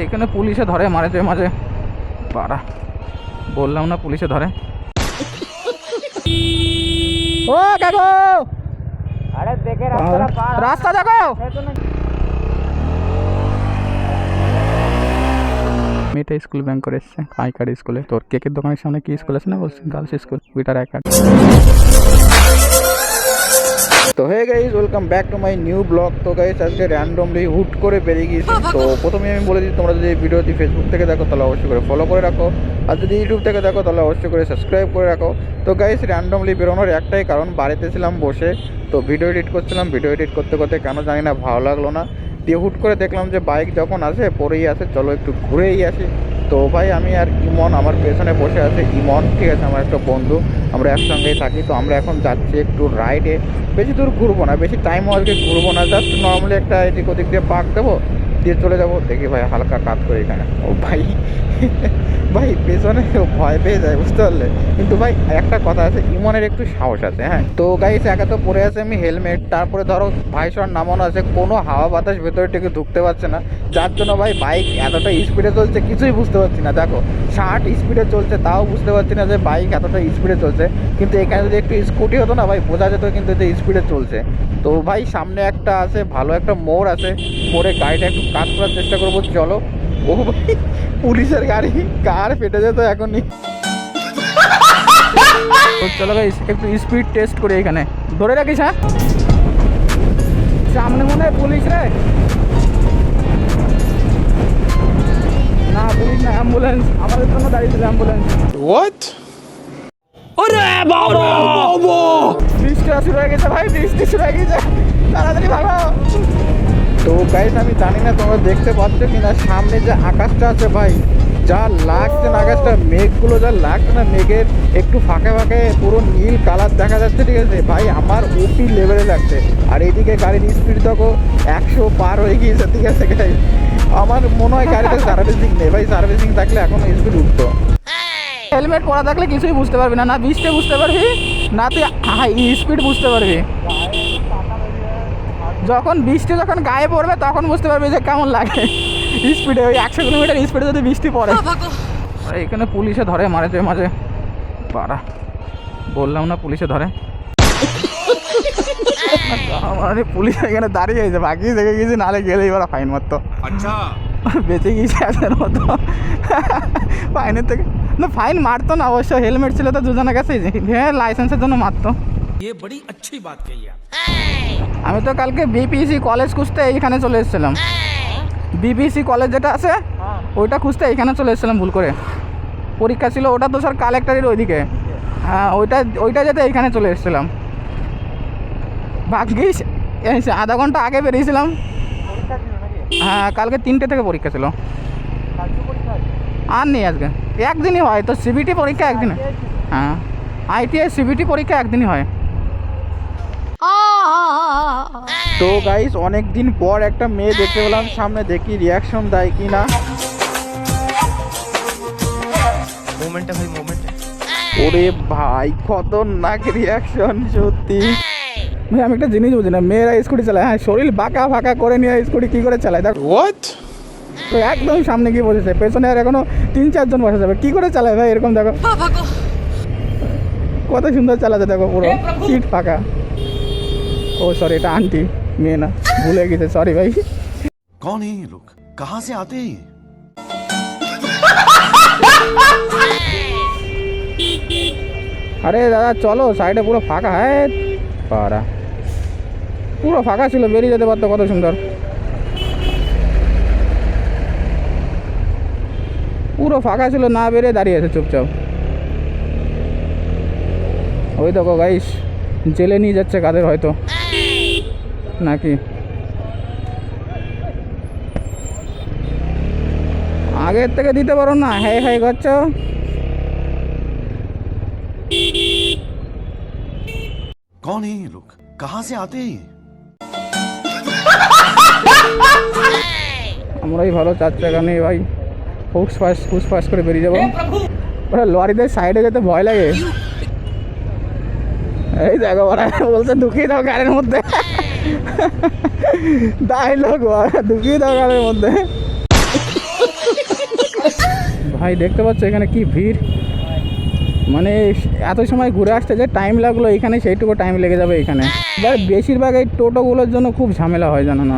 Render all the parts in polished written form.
এখানে পুলিশে ধরে মাঝে মাঝে, পাড়া বললাম না পুলিশে ধরে। ও কাকু, আরে দেখে রাস্তা দেখো। মেয়েটা স্কুল ব্যাংক করে এসছে, আইকার্ড স্কুলে। তোর কেকের দোকানের সামনে কি স্কুল আছে না বলছি? গার্লস স্কুল, বিটার আইকার্ড। তো hey guys, welcome back to my new blog. তো গাইস আজকে র্যান্ডমলি হুট করে বেরিয়ে গিয়েছি। তো প্রথমে আমি বলে দিই, তোমরা যদি এই ভিডিওটি ফেসবুক থেকে দেখো তাহলে অবশ্যই করে ফলো করে রাখো, আর যদি ইউটিউব থেকে দেখো তাহলে অবশ্যই করে সাবস্ক্রাইব করে রাখো। তো গাইস র্যান্ডমলি বেরোনোর একটাই কারণ, বাড়িতে ছিলাম বসে, তো ভিডিও এডিট করছিলাম। ভিডিও এডিট করতে করতে কেন জানি না ভালো লাগলো না, দিয়ে হুট করে দেখলাম যে বাইক যখন আসে পরেই আসে, চলো একটু ঘুরেই আসি। তো ভাই আমি আর ইমন আমার পেছনে বসে আছে। ইমন ঠিক আছে, আমার একটা বন্ধু, আমরা একসঙ্গেই থাকি। তো আমরা এখন যাচ্ছি একটু রাইডে, বেশি দূর ঘুরবো না, বেশি টাইমও আজকে ঘুরবো না, জাস্ট নর্মালি একটা এদিক ওদিক দিয়ে পাক দেবো, দিয়ে চলে যাবো। দেখি ভাই হালকা কাজ করে এখানে। ও ভাই ভাই পেছনে ভয় পেয়ে যায়, বুঝতে পারলে। কিন্তু ভাই একটা কথা আছে, ইমনের একটু সাহস আছে। হ্যাঁ, তো গাইস একা তো পরে আছে আমি হেলমেট, তারপরে ধরো ভাইসর নামানো আছে, কোনো হাওয়া বাতাস ভেতরে থেকে ঢুকতে পারছে না, যার জন্য ভাই বাইক এতটা স্পিডে চলছে কিছুই বুঝতে পারছি না। দেখো 60 স্পিডে চলছে, তাও বুঝতে পারছি না যে বাইক এতটা স্পিডে চলছে। কিন্তু এখানে যদি একটু স্কুটি হতো না ভাই, বোঝা যেত কিন্তু এতে স্পিডে চলছে। তো ভাই সামনে একটা আছে, ভালো একটা মোড় আছে, মোড়ে গাড়িটা একটু কাজ করার চেষ্টা করবো, চলো। ও ভাই পুলিশের গাড়ি, কার ফেটে যেত এখনই। চলো ভাই একটু স্পিড টেস্ট করি এখানে, ধরে রাখিস। হ্যাঁ, সামনে মনে হয় পুলিশ রে, না পুলিশ না, অ্যাম্বুলেন্স আমাদের জন্য দাঁড়িয়েছিল, অ্যাম্বুলেন্স। What? ওরে বাবা বাবা, বৃষ্টি শুরু হয়ে গেছে ভাই, বৃষ্টি শুরু হয়ে গেছে, তাড়াতাড়ি ভাগো। তো গাইস আমি জানি না তোমরা দেখতে পাচ্ছ কিনা, সামনে যে আকাশটা আছে ভাই, যা লাগছে না আকাশটা, মেঘগুলো যা লাগছে না, মেঘের একটু ফাঁকে ফাঁকে পুরো নীল কালার দেখা যাচ্ছে, ঠিক আছে ভাই, আমার ওপি লেভেলে লাগছে। আর এইদিকে গাড়ির স্পিড দেখো 100 পার হয়ে গিয়েছে, ঠিক আছে গাইস। আমার মনে হয় গাড়িটা সার্ভিসিং নেই ভাই, সার্ভিসিং থাকলে এখনো স্পিড উঠতো। হেলমেট পরা থাকলে কিছুই বুঝতে পারবি না, না বৃষ্টি বুঝতে পারবি না, তুই স্পিড বুঝতে পারবি। যখন বৃষ্টি যখন গায়ে পড়বে তখন বুঝতে পারবি যে কেমন লাগে স্পিডে, ওই 100 কিলোমিটার স্পিডে যদি বৃষ্টি পড়ে। এখানে পুলিশে ধরে মাঝে মাঝে, পাড়া বললাম না পুলিশে ধরে। মানে পুলিশ এখানে দাঁড়িয়ে গেছে, বাকি দেখে গেছি, নাহলে গেলে এবার ফাইন মারতো। আচ্ছা বেঁচে গিয়েছে এদের মতো ফাইনের থেকে, না ফাইন মারতো না অবশ্য, হেলমেট ছিল তো দুজনের কাছে, হ্যাঁ লাইসেন্সের জন্য মারতো। আমি তো কালকে বিপিসি কলেজ খুঁজতে এইখানে চলে এসেছিলাম, বিপিসি কলেজ যেটা আছে ওইটা খুঁজতে এইখানে চলে এসেছিলাম, ভুল করে পরীক্ষা ছিল, ওটা তো স্যার কালেক্টরের ওইদিকে। হ্যাঁ ওইটা যেতে এইখানে চলে এসেছিলাম, ভাগ্যিস আধা ঘন্টা আগে বেরিয়েছিলাম। হ্যাঁ কালকে 3টে থেকে পরীক্ষা ছিল, আর নেই আজকে, একদিনই হয় তো সিবিটি পরীক্ষা একদিনে। হ্যাঁ আইটিআই সিবিটি পরীক্ষা একদিনই হয়। তো গাইস অনেক দিন পর একটা মেয়ে দেখতে পেলাম সামনে, দেখি রিয়াকশন দেয় কি না। মোমেন্ট ভাই, মোমেন্ট। ওরে ভাই খতরনাক রিয়াকশন সত্যি। ভাই আমি একটা জিনিস বুঝি না, মেয়েরা স্কুটি চালায়, হ্যাঁ শরীর বাঁকা ফাঁকা করে নিয়ে স্কুটি কি করে চালায়, দেখ What? তো একদম সামনে গিয়ে বসেছে, পেছনে আর এখনো 3-4 জন বসে যাবে, কি করে চালায় ভাই এরকম, দেখো কত সুন্দর চালাতে, দেখো পুরো সিট ফাঁকা। ও সরি এটা আন্টি, মেয়ে না, ভুলে গেছে, সরি ভাই। कौन है ये लोग, कहाँ से आते हैं? আরে দাদা চলো, সাইডে পুরো ফাঁকা, হ্যাঁ পারা পুরো ফাঁকা ছিল, বেরিয়ে যেতে পারতো, কত সুন্দর। পুরো ফাঁকা ছিল, না বেরিয়ে দাঁড়িয়ে আছে চুপচাপ। ওই দেখো গাইস, জেলে নিয়ে যাচ্ছে কাদের হয়তো নাকি, আগের থেকে দিতে পারো না, হ্যাঁ হ্যাঁ করছো। कौन है ये लोग, कहाँ से आते हैं? আমরাই ভালো, 4 চাকা নেই ভাই, ফুস ফাস করে বেরিয়ে যাবো। ওরা লরিদের সাইডে যেতে ভয় লাগে। এই দেখো ওরা বলছে ঢুকিয়ে দাও গাড়ির মধ্যে, ডায়লগ ঢুকিয়ে দাও গাড়ির মধ্যে। ভাই দেখতে পাচ্ছ এখানে কি ভিড়, মানে এত সময় ঘুরে আসতে যে টাইম লাগলো এখানে সেইটুকু টাইম লেগে যাবে এখানে। এবার বেশিরভাগ এই টোটোগুলোর জন্য খুব ঝামেলা হয় জানো না,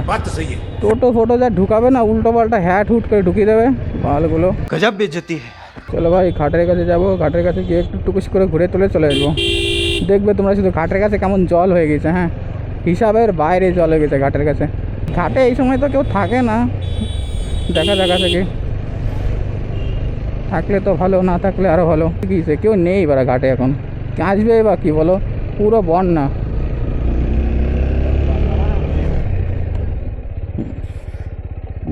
টোটো ফোটো যা ঢুকাবে না উল্টো পাল্টা হ্যাট হুট করে ঢুকিয়ে দেবে মালগুলো। गजब बेइज्जती है। চলো ভাই ঘাটের কাছে যাবো, ঘাটের কাছে গিয়ে একটু টুকুস করে ঘুরে তুলে চলে আসবো। দেখবে তোমরা শুধু ঘাটের কাছে কেমন জল হয়ে গেছে, হ্যাঁ হিসাবের বাইরে জল হয়ে গেছে ঘাটের কাছে। ঘাটে এই সময় তো কেউ থাকে না, দেখা জায়গা থেকে থাকলে তো ভালো, না থাকলে আরও ভালো। কী কেউ নেই এবার ঘাটে এখন, আসবে বা কী বলো, পুরো বন্যা।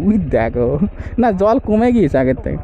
উই দেখো না জল কমে গিয়েছে আগের থেকে।